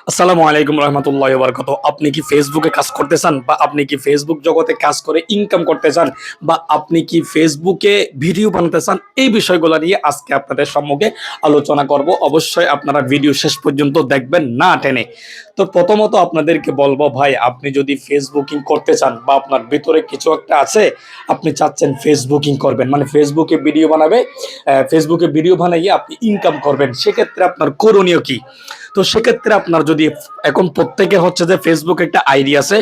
আসসালামু আলাইকুম রহমতুল্লাহ বারকাত। আপনি কি ফেসবুকে কাজ করতে চান, বা আপনি কি ফেসবুক জগতে কাজ করে ইনকাম করতে চান, বা আপনি কি ফেসবুকে ভিডিও বানাতে চান? এই বিষয়গুলো নিয়ে আজকে আপনাদের সম্মুখে আলোচনা করব। অবশ্যই আপনারা ভিডিও শেষ পর্যন্ত দেখবেন, না টেনে। তো প্রথমত আপনাদেরকে বলবো, ভাই আপনি যদি ফেসবুকিং করতে চান, বা আপনার ভিতরে কিছু একটা আছে, আপনি চাচ্ছেন ফেসবুকিং করবেন, মানে ফেসবুকে ভিডিও বানাবে, ফেসবুকে ভিডিও বানাইয়ে আপনি ইনকাম করবেন, সেক্ষেত্রে আপনার করণীয় কি? তো সেক্ষেত্রে আপনার যদি এখন প্রত্যেকের হচ্ছে যে ফেসবুক একটা আইডি আছে,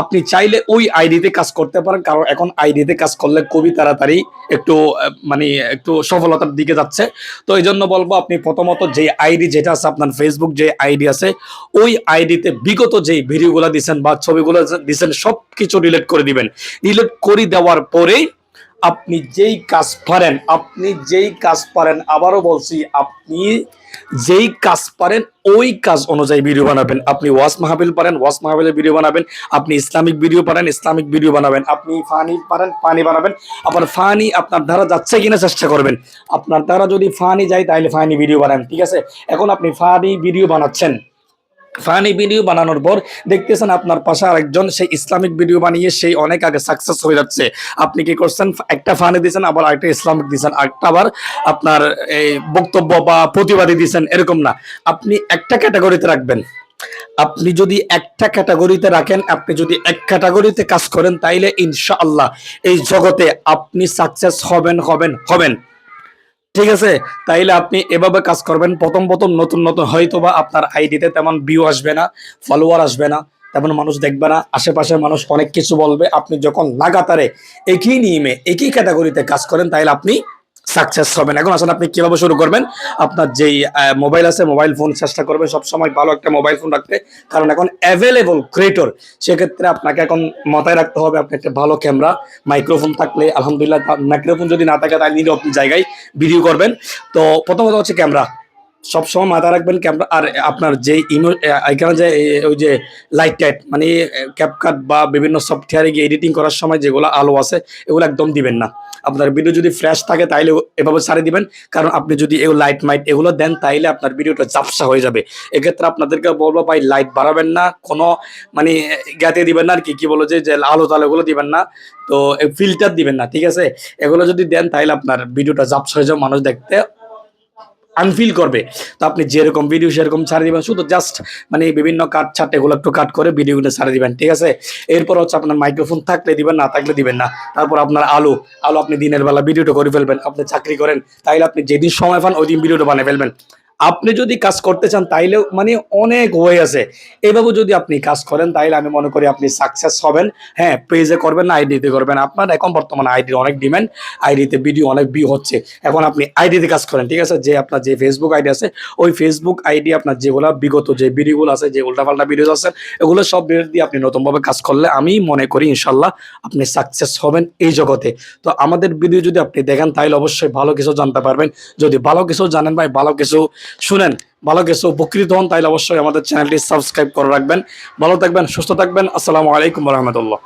আপনি চাইলে ওই আইডিতে কাজ করতে পারেন, কারণ এখন আইডিতে কাজ করলে খুবই তাড়াতাড়ি একটু মানে একটু সফলতার দিকে যাচ্ছে। তো এই জন্য বলবো, আপনি প্রথমত যে আইডি যেটা আছে, আপনার ফেসবুক যে আইডি আছে, ওই আইডিতে বিগত যে ভিডিওগুলো দিচ্ছেন বা ছবিগুলো দিচ্ছেন সব কিছু ডিলিট করে দিবেন। ডিলিট করে দেওয়ার পরেই আপনি যেই কাজ পারেন, আবারও বলছি, আপনি যেই কাজ পারেন ওই কাজ অনুযায়ী ভিডিও বানাবেন। আপনি ওয়াজ মাহফিল পারেন, ওয়াজ মাহফিলের ভিডিও বানাবেন। আপনি ইসলামিক ভিডিও পারেন, ইসলামিক ভিডিও বানাবেন। আপনি ফানি পারেন, ফানি বানাবেন। আবার ফানি আপনার দ্বারা যাচ্ছে কিনা চেষ্টা করবেন। আপনার দ্বারা যদি ফানি যায় তাহলে ফানি ভিডিও বানান, ঠিক আছে? এখন আপনি ফানি ভিডিও বানাচ্ছেন, ফানি ভিডিও বানানোর পর দেখতেছেন আপনার পাশে আরেকজন সেই ইসলামিক ভিডিও বানিয়ে সেই অনেক আগে সাকসেস হয়ে যাচ্ছে। আপনি কি করছেন? একটা ফানি দিয়েছেন, আবার একটা ইসলামিক দিয়েছেন, একটা আবার আপনার এই বক্তব্য বা প্রতিবাদী দিয়েছেন, এরকম না। আপনি একটা ক্যাটাগরিতে রাখবেন। আপনি যদি একটা ক্যাটাগরিতে রাখেন, আপনি যদি এক ক্যাটাগরিতে কাজ করেন, তাইলে ইনশাআল্লাহ এই জগতে আপনি সাকসেস হবেন হবেন হবেন। ঠিক আছে? তাইলে আপনি এভাবে কাজ করবেন। প্রথম প্রথম নতুন নতুন হয়তোবা আপনার আইডিতে তেমন ভিউ আসবে না, ফলোয়ার আসবে না, তেমন মানুষ দেখবে না, আশেপাশের মানুষ অনেক কিছু বলবে। আপনি যখন লাগাতারে একই নিয়মে একই ক্যাটাগরিতে কাজ করেন, তাইলে আপনি সাকসেস হবেন। এখন আসলে আপনি কিভাবে শুরু করবেন? আপনার যেই মোবাইল আছে, মোবাইল ফোন চেষ্টা করবেন সবসময় ভালো একটা মোবাইল ফোন রাখতে, কারণ এখন অ্যাভেলেবল ক্রিয়েটর। সেক্ষেত্রে আপনাকে এখন মাথায় রাখতে হবে, আপনি একটা ভালো ক্যামেরা, মাইক্রোফোন থাকলে আলহামদুলিল্লাহ, মাইক্রোফোন যদি না থাকে তাহলে নিরব জায়গায় ভিডিও করবেন। তো প্রথমত হচ্ছে ক্যামেরা, সবসময় মাথায় রাখবেন ক্যামেরা। আর আপনার যে এখানে যে ওই যে লাইট টাইট, মানে ক্যাপকাট বা বিভিন্ন সফটওয়্যারে গিয়ে এডিটিং করার সময় যেগুলো আলো আছে, এগুলো একদম দিবেন না। আপনার ভিডিও যদি ফ্রেশ থাকে তাইলে এভাবে ছাড়ে দিবেন, কারণ আপনি যদি এই লাইট মাইট এগুলো দেন তাইলে আপনার ভিডিওটা ঝাপসা হয়ে যাবে। এক্ষেত্রে আপনাদেরকে বলবো, ভাই লাইট বাড়াবেন না, কোনো মানে গ্যাতে দিবেন না, আর কি কি বলো যে যে আলো তালো এগুলো দিবেন না। তো ফিল্টার দিবেন না, ঠিক আছে? এগুলো যদি দেন তাহলে আপনার ভিডিওটা ঝাপসা হয়ে যাবে, মানুষ দেখতে আনফিল করবে। তো আপনি যেরকম ভিডিও সেরকম ছাড়ে দিবেন, শুধু জাস্ট মানে বিভিন্ন কাট ছাট এগুলো একটু কাট করে ভিডিওগুলো ছাড়ে দিবেন, ঠিক আছে? এরপর হচ্ছে আপনার মাইক্রোফোন থাকলে দিবেন, না থাকলে দিবেন না। তারপর আপনার আলো আলো আপনি দিনের বেলা ভিডিওটা করে ফেলবেন। আপনি চাকরি করেন, তাইলে আপনি যেদিন সময় পান ওই দিন ভিডিওটা বানিয়ে ফেলবেন। আপনি যদি কাজ করতে চান তাইলেও মানে অনেক ওয়ে আছে। এভাবে যদি আপনি কাজ করেন তাইলে আমি মনে করি আপনি সাকসেস হবেন। হ্যাঁ, পেজে করবেন না আইডিতে করবেন, আপনার এখন বর্তমানে আইডির অনেক ডিমান্ড, আইডিতে ভিডিও অনেক ভিউ হচ্ছে। এখন আপনি আইডিতে কাজ করেন, ঠিক আছে? যে আপনার যে ফেসবুক আইডি আছে, ওই ফেসবুক আইডি আপনার যেগুলো বিগত যে ভিডিওগুলো আছে, যে উল্টাপাল্টা ভিডিও আছে, এগুলো সব ভিডিও দিয়ে আপনি নতুনভাবে কাজ করলে আমি মনে করি ইনশাল্লাহ আপনি সাকসেস হবেন এই জগতে। তো আমাদের ভিডিও যদি আপনি দেখেন তাহলে অবশ্যই ভালো কিছু জানতে পারবেন। যদি ভালো কিছু জানেন, ভাই ভালো কিছু শুনেন, ভালো কিছু উপকৃত হন, তাহলে অবশ্যই আমাদের চ্যানেলটি সাবস্ক্রাইব করে রাখবেন। ভালো থাকবেন, সুস্থ থাকবেন। আসসালামু আলাইকুম রহমতুল্লাহ।